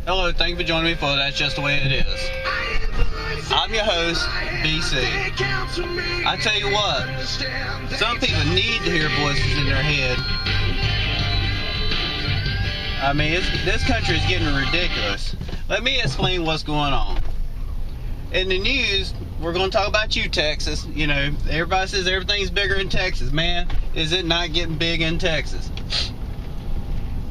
Hello, thank you for joining me for That's Just the Way It Is. I'm your host, BC. I tell you what, some people need to hear voices in their head. I mean, this country is getting ridiculous. Let me explain what's going on. In the news, we're going to talk about you, Texas. You know, everybody says everything's bigger in Texas. Man, is it not getting big in Texas?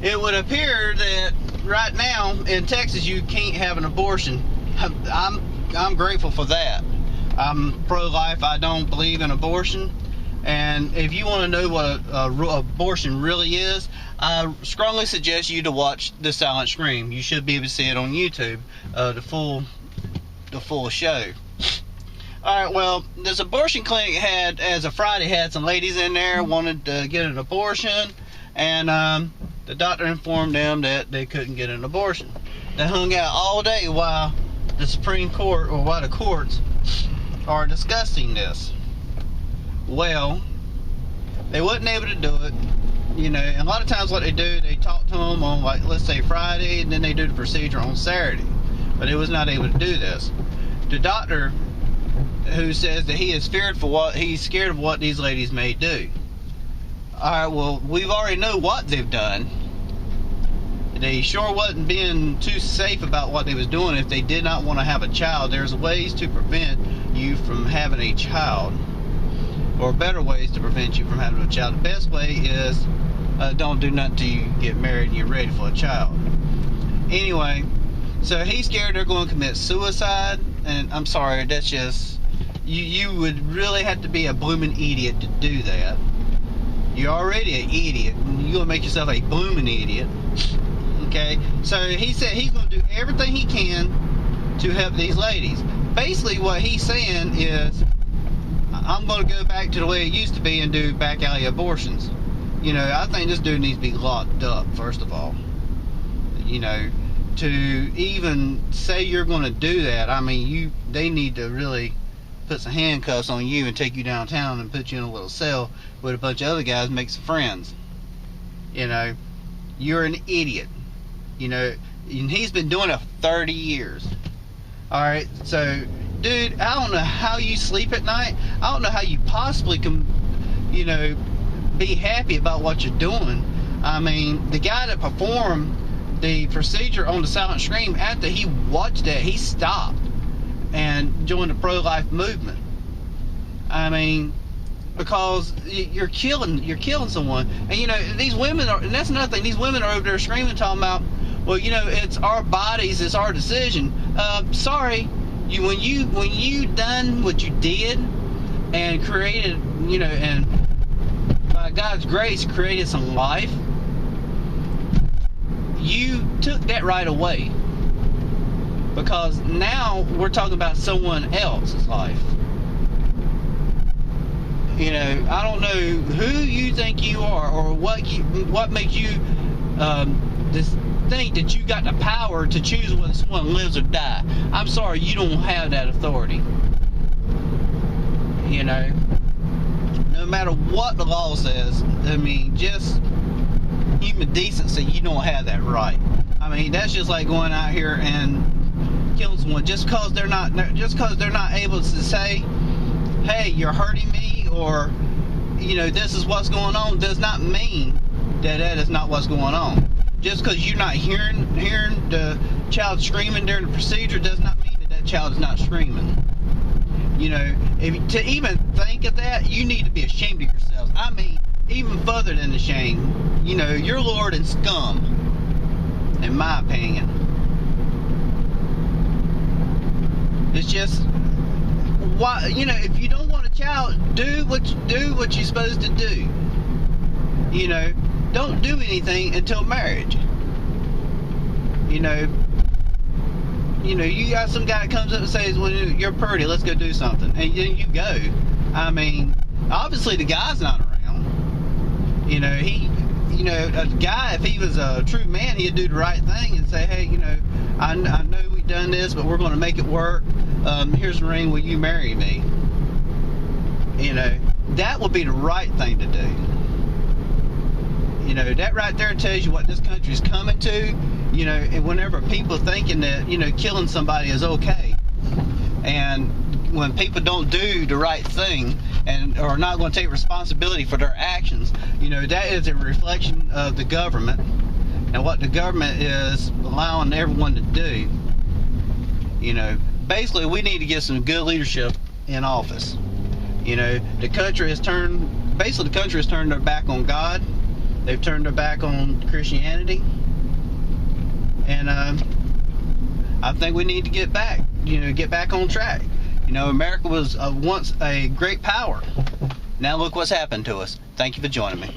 It would appear that right now in Texas you can't have an abortion. I'm grateful for that. I'm pro-life. I don't believe in abortion. And if you want to know what abortion really is, I strongly suggest you to watch The Silent Scream. You should be able to see it on YouTube, the full show. All right, well, this abortion clinic as of Friday, had some ladies in there wanted to get an abortion, and the doctor informed them that they couldn't get an abortion. They hung out all day while the Supreme Court, or while the courts are discussing this. Well, they wasn't able to do it. You know, and a lot of times what they do, they talk to them on, like, let's say Friday, and then they do the procedure on Saturday. But they was not able to do this. The doctor, who says that he's scared of what these ladies may do. Alright, well, we've already know what they've done. They sure wasn't being too safe about what they was doing. If they did not want to have a child, there's ways to prevent you from having a child. Or better ways to prevent you from having a child. The best way is don't do nothing till you get married and you're ready for a child. Anyway, so he's scared they're going to commit suicide. And I'm sorry, that's just... You would really have to be a blooming idiot to do that. You're already an idiot, and you're going to make yourself a blooming idiot. Okay? So he said he's going to do everything he can to help these ladies. Basically, what he's saying is, I'm going to go back to the way it used to be and do back alley abortions. You know, I think this dude needs to be locked up, first of all. You know, to even say you're going to do that, I mean, they need to really put some handcuffs on you and take you downtown and put you in a little cell with a bunch of other guys and make some friends. You know, you're an idiot. You know, and he's been doing it for 30 years. Alright, so, dude, I don't know how you sleep at night. I don't know how you possibly can, you know, be happy about what you're doing. I mean, the guy that performed the procedure on The Silent Scream, after he watched that, he stopped and joined the pro-life movement. I mean, because you're killing someone. And you know, these women are, and that's another thing, these women are over there screaming, talking about, well, you know, it's our bodies, it's our decision. Sorry, when you done what you did and created, you know, and by God's grace created some life, you took that right away. Because now we're talking about someone else's life. You know, I don't know who you think you are, or what makes you think that you got the power to choose whether someone lives or die. I'm sorry, you don't have that authority. You know, no matter what the law says, I mean, just human decency, you don't have that right. I mean, that's just like going out here and killing someone just because they're not able to say, hey, you're hurting me, or, you know, this is what's going on, does not mean that is not what's going on. Just because you're not hearing the child screaming during the procedure does not mean that child is not screaming. You know, to even think of that, you need to be ashamed of yourselves. I mean, even further than the shame. You know, you're Lord and scum, in my opinion. It's just, why, you know, if you don't want a child, do what you're supposed to do. You know, don't do anything until marriage. You know, you got some guy that comes up and says, well, you're pretty, let's go do something. And then you go. I mean, obviously the guy's not around. You know, a guy, if he was a true man, he'd do the right thing and say, hey, you know, I know we've done this, but we're going to make it work. Here's the ring, will you marry me? You know, that would be the right thing to do. You know, that right there tells you what this country is coming to. You know, and whenever people thinking that, you know, killing somebody is okay, and when people don't do the right thing and are not going to take responsibility for their actions, you know, that is a reflection of the government and what the government is allowing everyone to do. You know, basically we need to get some good leadership in office. You know, the country has turned their back on God. They've turned their back on Christianity. And I think we need to get back on track. You know, America was once a great power. Now look what's happened to us. Thank you for joining me.